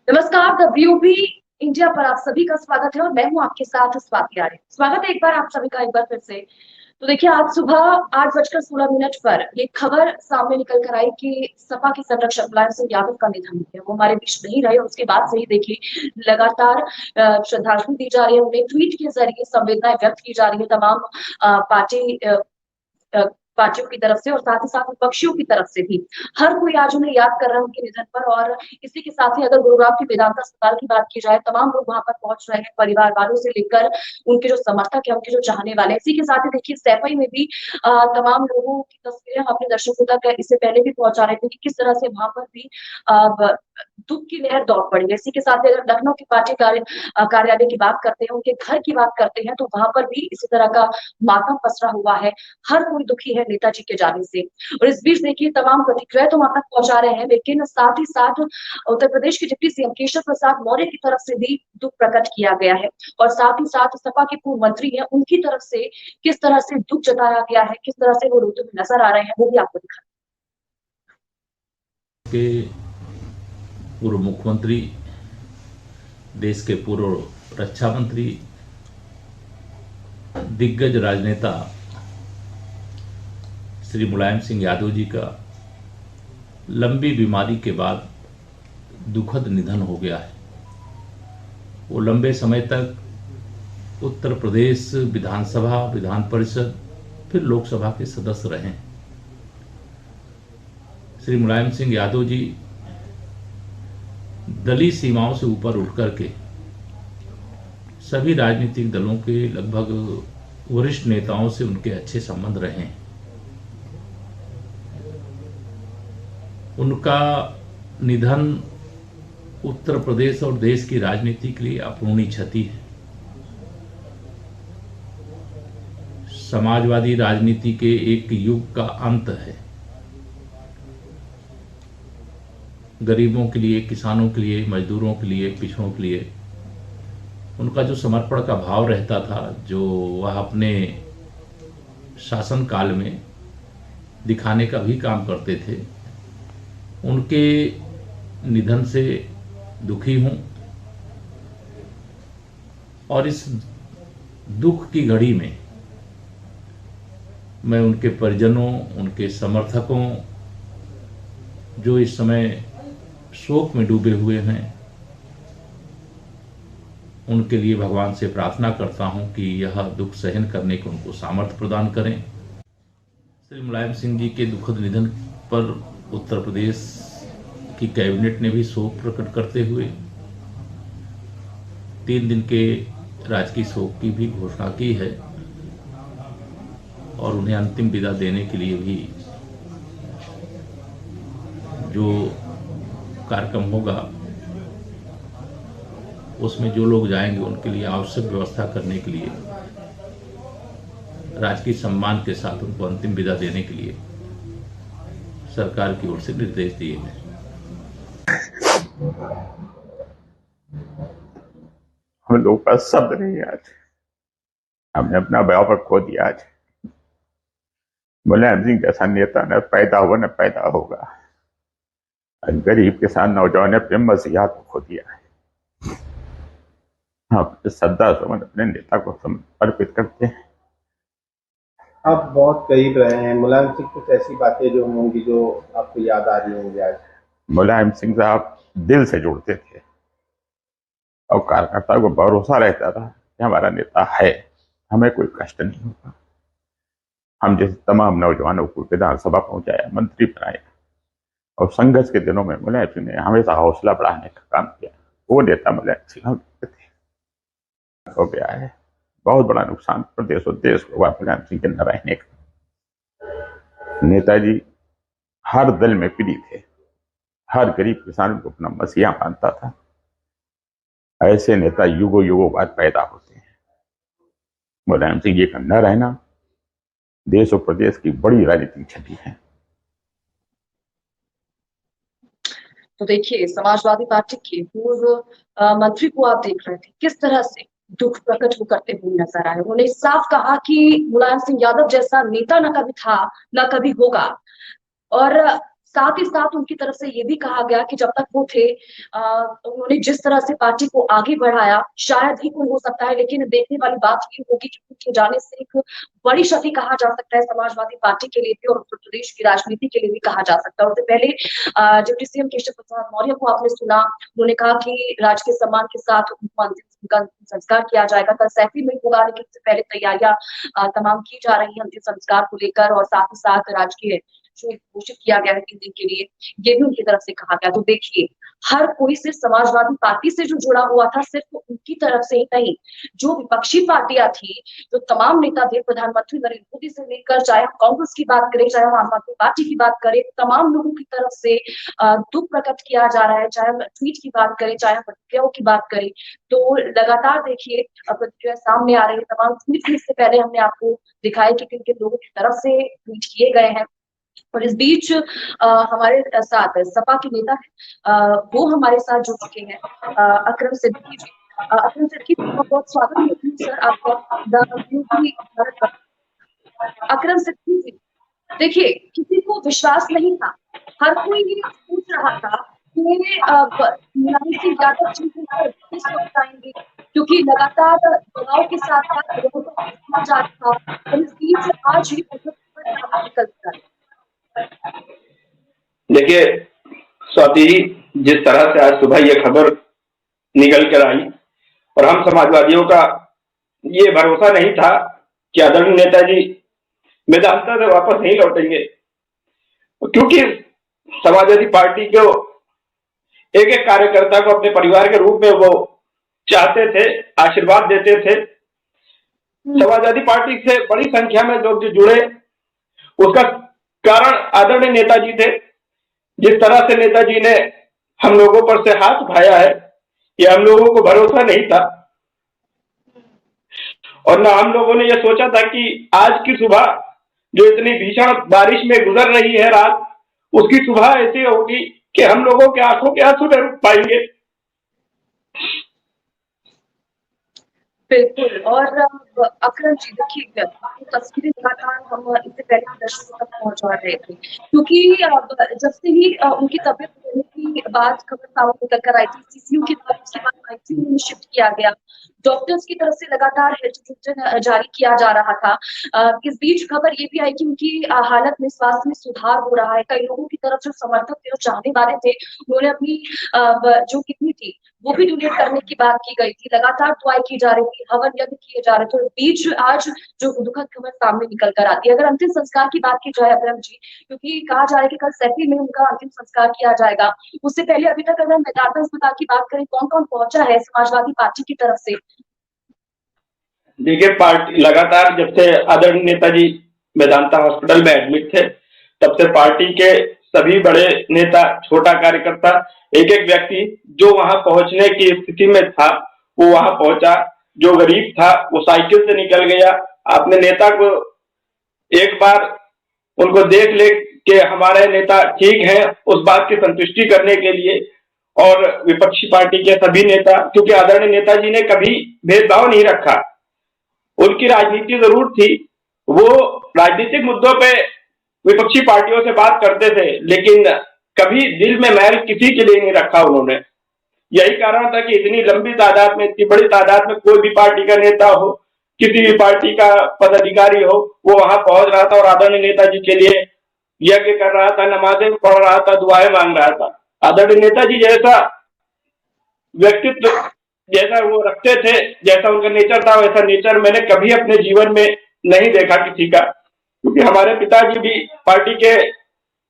नमस्कार, the व्यूबी India पर आप सभी का स्वागत है और मैं हूं आपके साथ स्वाति आर्य। स्वागत है एक बार आप सभी का एक बार फिर से। तो देखिए, आज सुबह 8:16 पर ये खबर सामने निकल कर आई कि सपा के संरक्षक मुलायम सिंह यादव का निधन हो गया। वो हमारे बीच नहीं रहे और उसके बाद से ही देखिए लगातार श्रद्धांजलि दी जा रही है। उन्हें ट्वीट के जरिए संवेदनाएं व्यक्त की जा रही है तमाम पार्टियों की तरफ से और साथ ही साथ विपक्षियों की तरफ से भी। हर कोई आज उन्हें याद कर रहा है उनके निधन पर। और इसी के साथ ही अगर गुरुग्राम के वेदांता अस्पताल की बात की जाए, तमाम लोग वहां पर पहुंच रहे हैं, परिवार वालों से लेकर उनके जो समर्थक है, उनके जो चाहने वाले हैं। इसी के साथ ही देखिए सैफई में भी तमाम लोगों की तस्वीरें हम अपने दर्शकों तक इससे पहले भी पहुंचा रहे थे कि किस तरह से वहां पर भी दुख की लहर दौड़ पड़ी है। इसी के साथ ही अगर लखनऊ की पार्टी कार्यालय की बात करते हैं, उनके घर की बात करते हैं, तो वहां पर भी इसी तरह का मातम पसरा हुआ है। हर कोई दुखी है नेताजी के जाने से। और इस बीच देखिए तमाम प्रतिक्रिया तो वहां तक पहुंचा रहे हैं, लेकिन साथ ही साथ उत्तर प्रदेश के डिप्टी सीएम केशव प्रसाद मौर्य की तरफ से भी दुख प्रकट किया गया है। और साथ ही साथ सपा के पूर्व मंत्री हैं, उनकी तरफ से किस तरह से दुख जताया गया है, किस तरह से वो रोते हुए नजर आ रहे हैं, वो भी आपको दिखा के पूर्व मुख्यमंत्री, देश के पूर्व रक्षा मंत्री, दिग्गज राजनेता श्री मुलायम सिंह यादव जी का लंबी बीमारी के बाद दुखद निधन हो गया है। वो लंबे समय तक उत्तर प्रदेश विधानसभा, विधान परिषद, फिर लोकसभा के सदस्य रहे। श्री मुलायम सिंह यादव जी दलीय सीमाओं से ऊपर उठ करके सभी राजनीतिक दलों के लगभग वरिष्ठ नेताओं से उनके अच्छे संबंध रहे हैं। उनका निधन उत्तर प्रदेश और देश की राजनीति के लिए अपूर्णीय क्षति है। समाजवादी राजनीति के एक युग का अंत है। गरीबों के लिए, किसानों के लिए, मजदूरों के लिए, पिछड़ों के लिए उनका जो समर्पण का भाव रहता था, जो वह अपने शासन काल में दिखाने का भी काम करते थे, उनके निधन से दुखी हूं। और इस दुख की घड़ी में मैं उनके परिजनों, उनके समर्थकों, जो इस समय शोक में डूबे हुए हैं, उनके लिए भगवान से प्रार्थना करता हूं कि यह दुख सहन करने को उनको सामर्थ्य प्रदान करें। श्री मुलायम सिंह जी के दुखद निधन पर उत्तर प्रदेश की कैबिनेट ने भी शोक प्रकट करते हुए 3 दिन के राजकीय शोक की भी घोषणा की है और उन्हें अंतिम विदा देने के लिए भी जो कार्यक्रम होगा उसमें जो लोग जाएंगे उनके लिए आवश्यक व्यवस्था करने के लिए, राजकीय सम्मान के साथ उनको अंतिम विदा देने के लिए सरकार की ओर से निर्देश दिए गए। हम लोग का शब्द नहीं आज, हमने अपना व्यापक खो दिया। आज मुलायम सिंह जैसा नेता न पैदा हुआ न पैदा होगा। गरीब किसान नौजवान ने अपने मसीहा को खो दिया है। हम श्रद्धा सुमन अपने नेता को समर्पित करते हैं। आप बहुत करीब रहे हैं मुलायम सिंह, कुछ ऐसी बातें जो होंगी जो आपको याद आ रही होंगी आज? मुलायम सिंह साहब दिल से जुड़ते थे और कार्यकर्ता को भरोसा रहता था कि हमारा नेता है, हमें कोई कष्ट नहीं होगा। हम जैसे तमाम नौजवानों को विधानसभा पहुंचाया, मंत्री बनाया और संघर्ष के दिनों में मुलायम सिंह ने हमेशा हौसला बढ़ाने का काम किया। वो नेता मुलायम सिंह थे। हो गया है बहुत बड़ा नुकसान प्रदेश और देश को हुआ मुलायम सिंह के न रहने का। नेताजी हर दल में प्रिय थे, हर गरीब किसान को अपना मसीहा मानता था। ऐसे नेता युगों युगों बाद पैदा होते हैं। मुलायम सिंह जी का न रहना देश और प्रदेश की बड़ी राजनीतिक क्षति है। तो देखिए, समाजवादी पार्टी के पूर्व मंत्री को आप देख रहे थे, किस तरह से दुख प्रकट वो करते हुए नजर आए। उन्होंने साफ कहा कि मुलायम सिंह यादव जैसा नेता न कभी था न कभी होगा। और साथ ही साथ उनकी तरफ से ये भी कहा गया कि जब तक वो थे उन्होंने जिस तरह से पार्टी को आगे बढ़ाया, शायद ही कोई हो सकता है, लेकिन देखने वाली बात ये होगी कि उनके जाने से एक बड़ी क्षति कहा जा सकता है समाजवादी पार्टी के लिए भी और उत्तर प्रदेश की राजनीति के लिए भी कहा जा सकता है। उससे पहले डिप्टी सीएम केशव प्रसाद मौर्य को आपने सुना, उन्होंने कहा कि राजकीय सम्मान के साथ उनका अंतिम संस्कार किया जाएगा। कल सैफी में होगा, लेकिन इससे पहले तैयारियां तमाम की जा रही है अंतिम संस्कार को लेकर, और साथ ही साथ राजकीय शोक घोषित किया गया है 3 दिन के लिए, ये भी उनकी तरफ से कहा गया। तो देखिए, हर कोई सिर्फ समाजवादी पार्टी से जो जुड़ा हुआ था, सिर्फ उनकी तरफ से ही नहीं, जो विपक्षी पार्टियां थी, जो तमाम नेता थे, प्रधानमंत्री नरेंद्र मोदी से लेकर चाहे हम कांग्रेस की बात करें, चाहे हम आम आदमी पार्टी की बात करें, तमाम लोगों की तरफ से दुख प्रकट किया जा रहा है। चाहे हम ट्वीट की बात करें, चाहे हम प्रतिक्रियाओं की बात करें, तो लगातार देखिए प्रतिक्रिया सामने आ रही है। तमाम ट्वीट इससे पहले हमने आपको दिखाया कि किन किन लोगों की तरफ से ट्वीट किए गए हैं। और इस बीच हमारे साथ सपा के नेता है, वो हमारे साथ जुड़ चुके हैं, अकरम सिद्दीकी जी। अकरम सिद्दीकी, बहुत बहुत स्वागत करती हूँ सर आपका द ब्यूटी भारत का। अकरम सिद्दीकी जी, देखिए, किसी को विश्वास नहीं था, हर कोई ये पूछ रहा था कि मुलायम सिंह यादव जी को किस वक्त आएंगे, क्योंकि लगातार दबाव के साथ साथ जा रहा था, और इस बीच आज ही सामने निकल कर देखिए स्वाति जी, जिस तरह से आज सुबह ये खबर निकल कर आई और हम समाजवादियों का ये भरोसा नहीं था कि आदरणीय नेताजी मेदांता से वापस नहीं लौटेंगे, क्योंकि समाजवादी पार्टी को एक एक कार्यकर्ता को अपने परिवार के रूप में वो चाहते थे, आशीर्वाद देते थे। समाजवादी पार्टी से बड़ी संख्या में लोग जो जुड़े, उसका कारण आदरणीय नेताजी थे। जिस तरह से नेताजी ने हम लोगों पर से हाथ उठाया है, ये हम लोगों को भरोसा नहीं था, और ना हम लोगों ने ये सोचा था कि आज की सुबह जो इतनी भीषण बारिश में गुजर रही है रात, उसकी सुबह ऐसी होगी कि हम लोगों के आंखों के आंसू न रुक पाएंगे। बिल्कुल। और अकरम जी, देखिए, तस्वीरें लगातार हम इससे पहले दर्शकों तक पहुंचा रहे थे, क्योंकि जब से ही उनकी तबीयत होने की बात खबर सामने निकल कर आई थी, सीसीयू के बाद उसके बाद आईसीयू में शिफ्ट किया गया, डॉक्टर्स की तरफ से लगातार हेल्थ बुलेटिन जारी किया जा रहा था। इस बीच खबर ये भी आई कि उनकी हालत में, स्वास्थ्य में सुधार हो रहा है। कई लोगों की तरफ जो समर्थक थे, जो चाहने वाले थे, उन्होंने अपनी जो किडनी थी वो भी डोनेट करने की बात की गई थी। लगातार दुआएं की जा रही थी, हवन यज्ञ किए जा रहे थे। बीच आज जो दुखद खबर सामने निकल कर आती है, अगर अंतिम संस्कार की बात की जाए अकरम जी, क्योंकि कहा जा रहा है कि कल सैफी में उनका अंतिम संस्कार किया जाएगा, उससे पहले अभी तक अगर मेदांता अस्पताल की बात करें, कौन कौन पहुंचा है समाजवादी पार्टी की तरफ से? देखिए, पार्टी लगातार जब से आदरणीय नेताजी मेदांता हॉस्पिटल में एडमिट थे, तब से पार्टी के सभी बड़े नेता, छोटा कार्यकर्ता, एक एक व्यक्ति जो वहां पहुंचने की स्थिति में था वो वहां पहुंचा। जो गरीब था वो साइकिल से निकल गया। अपने नेता को एक बार उनको देख ले कि हमारे नेता ठीक है, उस बात की संतुष्टि करने के लिए। और विपक्षी पार्टी के सभी नेता, क्योंकि आदरणीय नेताजी ने कभी भेदभाव नहीं रखा, उनकी राजनीति जरूर थी, वो राजनीतिक मुद्दों पे विपक्षी पार्टियों से बात करते थे, लेकिन कभी दिल में मैल किसी के लिए नहीं रखा उन्होंने। यही कारण था कि इतनी लंबी तादाद में, इतनी बड़ी तादाद में कोई भी पार्टी का नेता हो, किसी भी पार्टी का पदाधिकारी हो, वो वहां पहुंच रहा था और आदरणीय नेताजी के लिए यज्ञ कर रहा था, नमाजें पढ़ रहा था, दुआएं मांग रहा था। आदरणीय नेताजी जैसा व्यक्तित्व, जैसा वो रखते थे, जैसा उनका नेचर था, वैसा नेचर मैंने कभी अपने जीवन में नहीं देखा किसी का। क्योंकि हमारे पिताजी भी पार्टी के,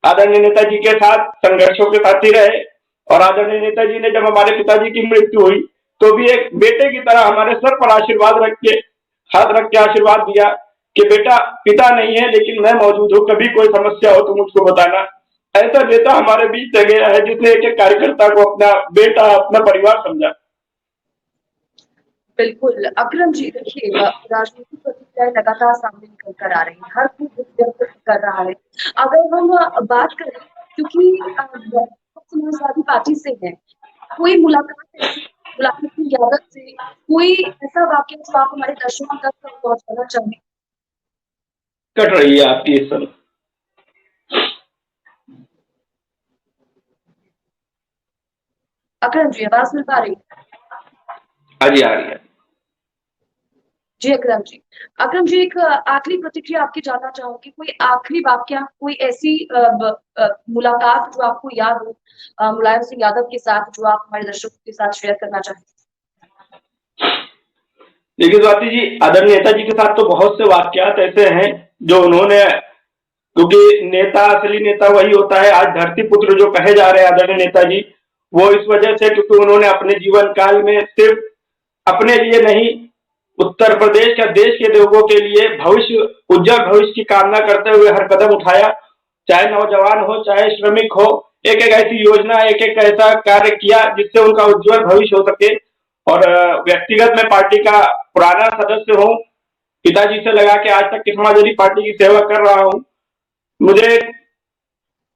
आदरणीय नेताजी के साथ संघर्षों के साथी रहे, और आदरणीय नेताजी ने जब हमारे पिताजी की मृत्यु हुई तो भी एक बेटे की तरह हमारे सर पर आशीर्वाद रख के, हाथ रख के आशीर्वाद दिया कि बेटा, पिता नहीं है लेकिन मैं मौजूद हूँ, कभी कोई समस्या हो तो मुझको बताना। ऐसा नेता हमारे बीच से गया है जिसने एक एक कार्यकर्ता को अपना बेटा, अपना परिवार समझा। बिल्कुल अकरम जी, देखिए, राजनीतिक प्रतिक्रियाएं लगातार सामने निकल कर आ रही है, हर कोई दुख व्यक्त कर रहा है। अगर हम बात करें, क्योंकि समाजवादी पार्टी से है, कोई मुलाकात की यादव से कोई ऐसा वाक्य जो आप हमारे दर्शकों तक पहुंचाना चाहें? कट रही है आपकी इस समय। अकरम जी, आवाज मिल पा रही है? हाँ जी, आ रही है। जी अकरम जी। अकरम जी, एक आखिरी प्रतिक्रिया आपकी जानना चाहूंगी। कोई आखिरी वाक्या, कोई ऐसी मुलाकात जो आपको याद हो मुलायम सिंह यादव के साथ, जो आप हमारे दर्शकों के साथ शेयर करना चाहें? देखिए स्वाति जी, आदरणीय नेताजी के साथ तो बहुत से वाकयात ऐसे हैं जो उन्होंने, क्योंकि नेता, असली नेता वही होता है। आज धरती पुत्र जो कहे जा रहे हैं आदरणीय नेताजी, वो इस वजह से क्योंकि उन्होंने अपने जीवन काल में सिर्फ अपने लिए नहीं, उत्तर प्रदेश या देश के लोगों के लिए भविष्य, उज्जवल भविष्य की कामना करते हुए हर कदम उठाया। चाहे नौजवान हो, चाहे श्रमिक हो, एक एक ऐसी योजना, एक एक ऐसा कार्य किया जिससे उनका उज्जवल भविष्य हो सके। और व्यक्तिगत मैं पार्टी का पुराना सदस्य हूँ, पिताजी से लगा के आज तक की समाजवादी पार्टी की सेवा कर रहा हूँ। मुझे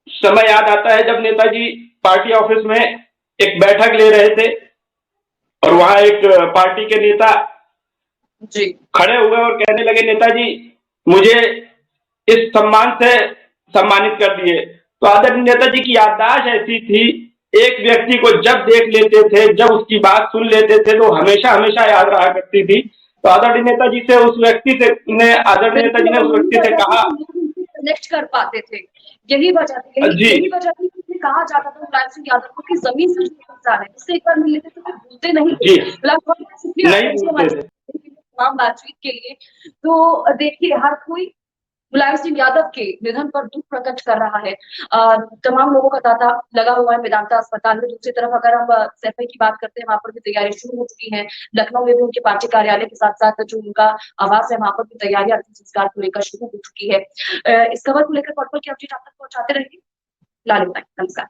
समय याद आता है जब नेताजी पार्टी ऑफिस में एक बैठक ले रहे थे और वहां एक पार्टी के नेता जी खड़े हुए और कहने लगे, नेताजी मुझे इस सम्मान से सम्मानित कर दिए। तो आदरणीय नेताजी की याददाश्त ऐसी थी, एक व्यक्ति को जब देख लेते थे, जब उसकी बात सुन लेते थे, तो हमेशा हमेशा याद रहा करती थी। तो आदरणीय नेताजी से उस व्यक्ति से ने आदरणीय नेताजी ने उस व्यक्ति से कहा, कनेक्ट कर पाते थे। यही वजह थी, जी यही वजह थी कि कहा जाता था मुलायम सिंह यादव को कि जमीन से जुड़े इंसान है, उससे एक बार मिल लेते तो फिर भूलते नहीं थे। जी लगभग शुक्रिया नहीं अकरम जी भूलते हमारे थे। तमाम बातचीत के लिए। तो देखिए, हर कोई मुलायम सिंह यादव के निधन पर दुख प्रकट कर रहा है। तमाम लोगों का तांता लगा हुआ है मेदांता अस्पताल में। दूसरी तरफ अगर हम सैफई की बात करते हैं, वहां पर भी तैयारी शुरू हो चुकी है। लखनऊ में भी उनके पार्टी कार्यालय के साथ साथ जो उनका आवास है, वहां पर भी तैयारी अंतिम संस्कार को लेकर शुरू हो चुकी है। इस खबर को लेकर पल पल की अपडेट आप तक पहुंचाते रहेंगे। लाल, नमस्कार।